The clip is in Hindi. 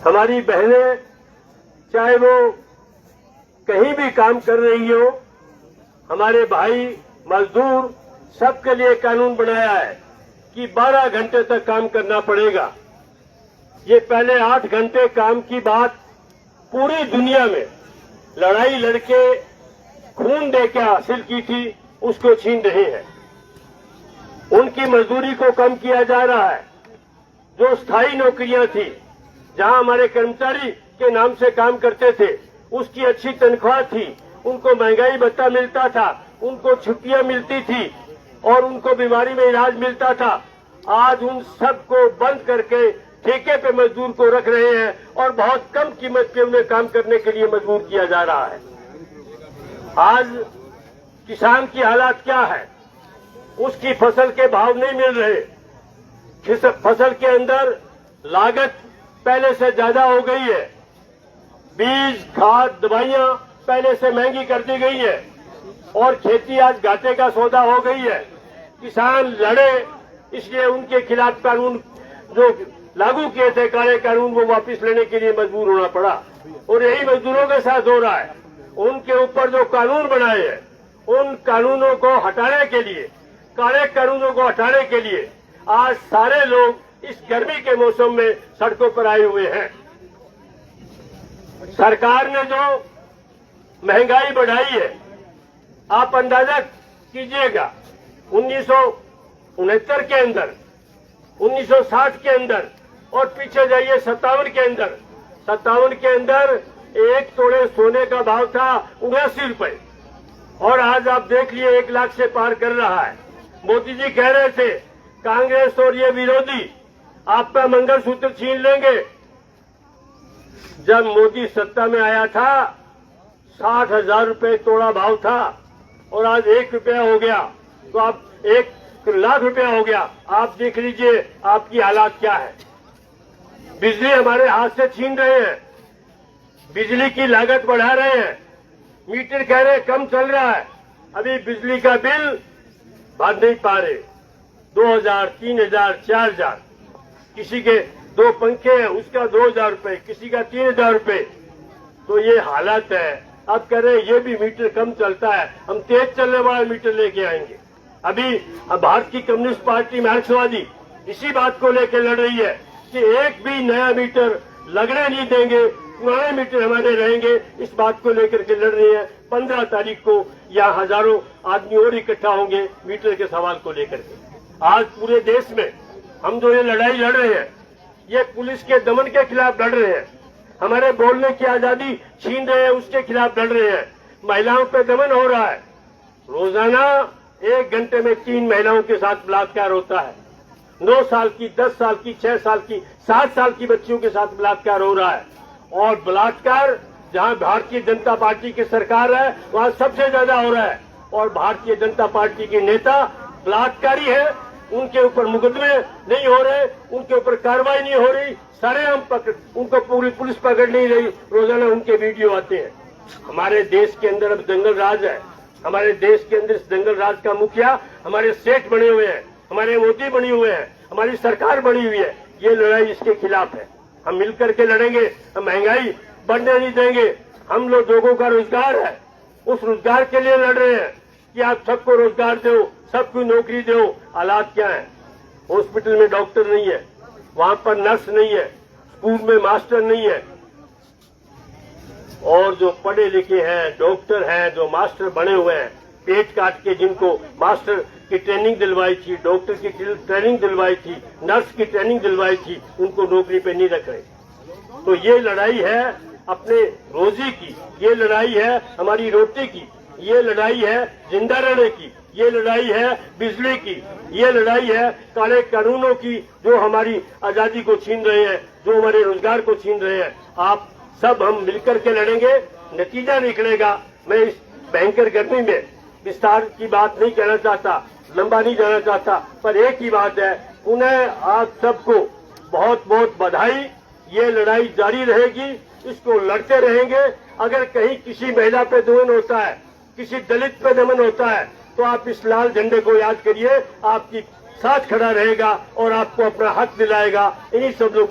हमारी बहनें चाहे वो कहीं भी काम कर रही हो, हमारे भाई मजदूर, सबके लिए कानून बनाया है कि 12 घंटे तक काम करना पड़ेगा। ये पहले 8 घंटे काम की बात पूरी दुनिया में लड़ाई लड़के खून देके हासिल की थी, उसको छीन रहे हैं। उनकी मजदूरी को कम किया जा रहा है। जो स्थायी नौकरियां थी, जहां हमारे कर्मचारी के नाम से काम करते थे, उसकी अच्छी तनख्वाह थी, उनको महंगाई भत्ता मिलता था, उनको छुट्टियां मिलती थी और उनको बीमारी में इलाज मिलता था। आज उन सबको बंद करके ठेके पे मजदूर को रख रहे हैं और बहुत कम कीमत पे उन्हें काम करने के लिए मजबूर किया जा रहा है। आज किसान की हालत क्या है? उसकी फसल के भाव नहीं मिल रहे। फसल के अंदर लागत पहले से ज्यादा हो गई है। बीज, खाद, दवाइयां पहले से महंगी कर दी गई है और खेती आज घाटे का सौदा हो गई है। किसान लड़े, इसलिए उनके खिलाफ कानून जो लागू किए थे, काले कानून, वो वापस लेने के लिए मजबूर होना पड़ा। और यही मजदूरों के साथ हो रहा है। उनके ऊपर जो कानून बनाए हैं, उन कानूनों को हटाने के लिए, काले कानूनों को हटाने के लिए आज सारे लोग इस गर्मी के मौसम में सड़कों पर आए हुए हैं। सरकार ने जो महंगाई बढ़ाई है, आप अंदाजा कीजिएगा, 1969 के अंदर, 1960 के अंदर और पीछे जाइए 57 के अंदर, 57 के अंदर 1 तोड़े सोने का भाव था 79 रुपए और आज आप देख लिए 1 लाख से पार कर रहा है। मोदी जी कह रहे थे कांग्रेस और ये विरोधी आपका मंगलसूत्र छीन लेंगे। जब मोदी सत्ता में आया था 60,000 रुपए तोड़ा भाव था और आज 1 रुपया हो गया, तो आप 1 लाख रुपया हो गया। आप देख लीजिए आपकी हालात क्या है। बिजली हमारे हाथ से छीन रहे हैं, बिजली की लागत बढ़ा रहे हैं, मीटर कह रहे कम चल रहा है, अभी बिजली का बिल भर नहीं पा रहे। 2,000, 3,000, 4,000, किसी के 2 पंखे हैं उसका 2,000 रुपए, किसी का 3,000 रुपए। तो ये हालत है। अब कह रहे ये भी मीटर कम चलता है, हम तेज चलने वाला मीटर लेके आएंगे। अभी भारत की कम्युनिस्ट पार्टी मार्क्सवादी इसी बात को लेकर लड़ रही है कि एक भी नया मीटर लगने नहीं देंगे, पुराने मीटर हमारे रहेंगे। इस बात को लेकर के लड़ रही है। 15 तारीख को यहाँ हजारों आदमी और इकट्ठा होंगे मीटर के सवाल को लेकर के। आज पूरे देश में हम जो ये लड़ाई लड़ रहे हैं, ये पुलिस के दमन के खिलाफ लड़ रहे हैं, हमारे बोलने की आजादी छीन रहे हैं, उसके खिलाफ लड़ रहे हैं। महिलाओं पे दमन हो रहा है। रोजाना 1 घंटे में 3 महिलाओं के साथ बलात्कार होता है। 9 साल की, 10 साल की, 6 साल की, 7 साल की बच्चियों के साथ बलात्कार हो रहा है। और बलात्कार जहां भारतीय जनता पार्टी की सरकार है, वहां सबसे ज्यादा हो रहा है। और भारतीय जनता पार्टी के नेता बलात्कारी है, उनके ऊपर मुकदमे नहीं हो रहे, उनके ऊपर कार्रवाई नहीं हो रही, सरेआम पकड़, उनको पूरी पुलिस पकड़ नहीं रही। रोजाना उनके वीडियो आते हैं। हमारे देश के अंदर अब दंगल राज है। हमारे देश के अंदर इस दंगल राज का मुखिया हमारे सेठ बने हुए हैं, हमारे मोदी बने हुए हैं, हमारी सरकार बनी हुई है। ये लड़ाई इसके खिलाफ है। हम मिलकर के लड़ेंगे, हम महंगाई बढ़ने नहीं देंगे। हम लोगों का रोजगार है, उस रोजगार के लिए लड़ रहे हैं कि आप सबको रोजगार दो, सबको नौकरी दो। हालात क्या है? हॉस्पिटल में डॉक्टर नहीं है, वहां पर नर्स नहीं है, स्कूल में मास्टर नहीं है। और जो पढ़े लिखे हैं, डॉक्टर हैं, जो मास्टर बने हुए हैं, पेट काट के जिनको मास्टर की ट्रेनिंग दिलवाई थी, डॉक्टर की ट्रेनिंग दिलवाई थी, नर्स की ट्रेनिंग दिलवाई थी, उनको नौकरी पे नहीं रख रहे। तो ये लड़ाई है अपने रोजी की, ये लड़ाई है हमारी रोटी की, ये लड़ाई है जिंदा रहने की, ये लड़ाई है बिजली की, ये लड़ाई है काले कानूनों की जो हमारी आजादी को छीन रहे हैं, जो हमारे रोजगार को छीन रहे हैं। आप सब हम मिलकर के लड़ेंगे, नतीजा निकलेगा। मैं इस भयंकर गर्मी में विस्तार की बात नहीं कहना चाहता, लंबा नहीं जाना चाहता, पर एक ही बात है, उन्हें आप सबको बहुत बहुत बधाई। ये लड़ाई जारी रहेगी, इसको लड़ते रहेंगे। अगर कहीं किसी महिला पे दमन होता है, किसी दलित पे दमन होता है, तो आप इस लाल झंडे को याद करिए, आपकी साथ खड़ा रहेगा और आपको अपना हक दिलाएगा। इन्हीं सब लोग